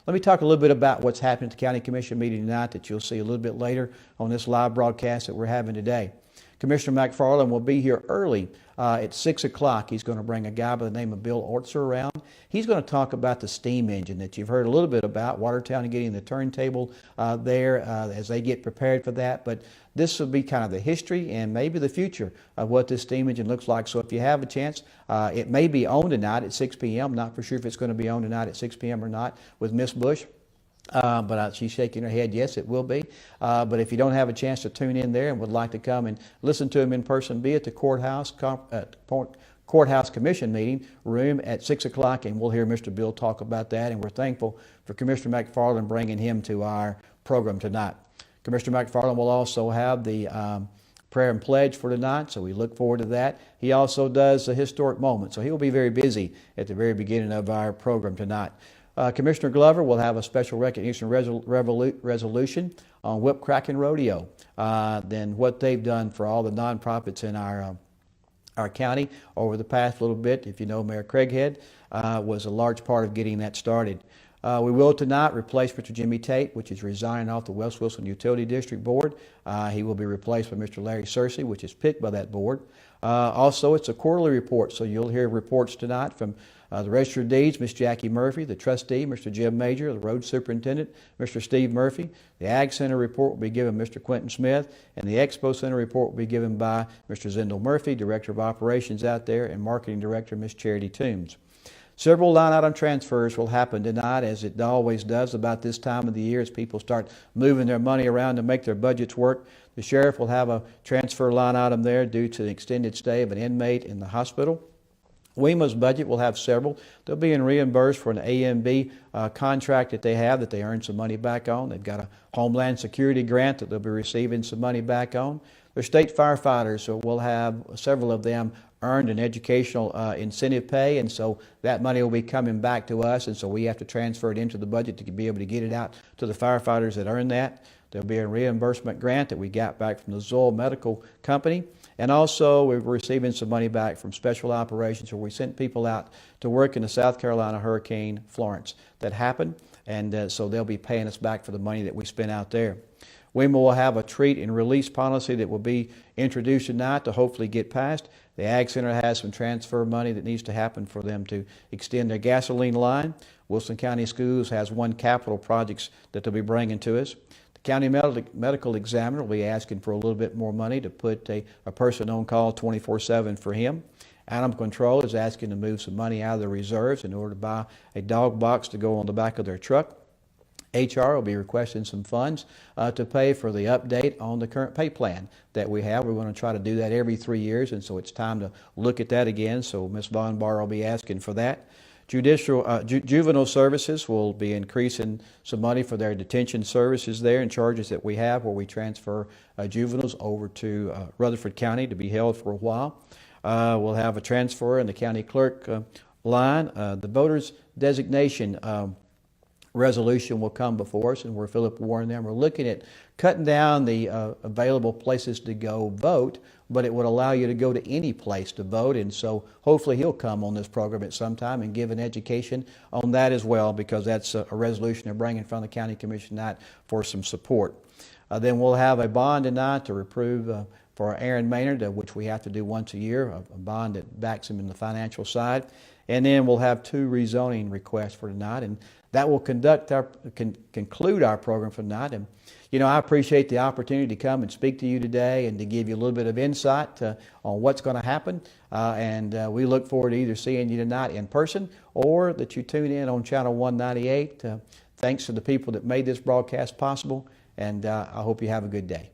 Let me talk a little bit about what's happening at the County Commission meeting tonight that you'll see a little bit later on this live broadcast that we're having today. Commissioner McFarland will be here early at 6 o'clock. He's going to bring a guy by the name of Bill Ortzer around. He's going to talk about the steam engine that you've heard a little bit about, Watertown and getting the turntable there as they get prepared for that. But this will be kind of the history and maybe the future of what this steam engine looks like. So if you have a chance, it may be on tonight at 6 p.m. Not for sure if it's going to be on tonight at 6 p.m. or not with Miss Bush. But she's shaking her head, yes, it will be. But if you don't have a chance to tune in there and would like to come and listen to him in person, be at the courthouse commission meeting room at 6 o'clock, and we'll hear Mr. Bill talk about that. And we're thankful for Commissioner McFarland bringing him to our program tonight. Commissioner McFarland will also have the prayer and pledge for tonight, so we look forward to that. He also does a historic moment, so he will be very busy at the very beginning of our program tonight. Commissioner Glover will have a special recognition resolution on Whip Cracking Rodeo, then what they've done for all the nonprofits in our county over the past little bit. If you know Mayor Craighead, was a large part of getting that started. We will tonight replace Mr. Jimmy Tate, which is resigning off the West Wilson Utility District Board. He will be replaced by Mr. Larry Searcy, which is picked by that board. Also, it's a quarterly report, so you'll hear reports tonight from the Register of Deeds, Ms. Jackie Murphy, the trustee, Mr. Jim Major, the road superintendent, Mr. Steve Murphy. The Ag Center report will be given by Mr. Quentin Smith, and the Expo Center report will be given by Mr. Zendel Murphy, Director of Operations out there, and Marketing Director, Ms. Charity Toombs. Several line item transfers will happen tonight, as it always does about this time of the year as people start moving their money around to make their budgets work. The sheriff will have a transfer line item there due to the extended stay of an inmate in the hospital. WEMA's budget will have several. They're being reimbursed for an AMB contract that they have that they earned some money back on. They've got a Homeland Security grant that they'll be receiving some money back on. Their state firefighters, so we'll have several of them earned an educational incentive pay, and so that money will be coming back to us, and so we have to transfer it into the budget to be able to get it out to the firefighters that earn that. There'll be a reimbursement grant that we got back from the Zoll Medical Company. And also, we're receiving some money back from Special Operations, where we sent people out to work in the South Carolina Hurricane Florence that happened, and so they'll be paying us back for the money that we spent out there. WEMA will have a treat and release policy that will be introduced tonight to hopefully get passed. The Ag Center has some transfer money that needs to happen for them to extend their gasoline line. Wilson County Schools has one capital projects that they'll be bringing to us. County Medical Examiner will be asking for a little bit more money to put a person on call 24/7 for him. Animal Control is asking to move some money out of the reserves in order to buy a dog box to go on the back of their truck. HR will be requesting some funds to pay for the update on the current pay plan that we have. We want to try to do that every 3 years, and so it's time to look at that again. So Ms. Von Barr will be asking for that. Juvenile Services will be increasing some money for their detention services there and charges that we have where we transfer juveniles over to Rutherford County to be held for a while. We'll have a transfer in the county clerk line. The voters designation resolution will come before us, and we're Philip Warren them. We're looking at cutting down the available places to go vote, but it would allow you to go to any place to vote, and so hopefully he'll come on this program at some time and give an education on that as well, because that's a resolution they're bringing from the County Commission tonight for some support. Then we'll have a bond tonight to approve for Aaron Maynard, which we have to do once a year, a bond that backs him in the financial side. And then we'll have 2 rezoning requests for tonight, and that will conclude our program for tonight. And you know, I appreciate the opportunity to come and speak to you today and to give you a little bit of insight on what's going to happen. And we look forward to either seeing you tonight in person or that you tune in on Channel 198. Thanks to the people that made this broadcast possible, and I hope you have a good day.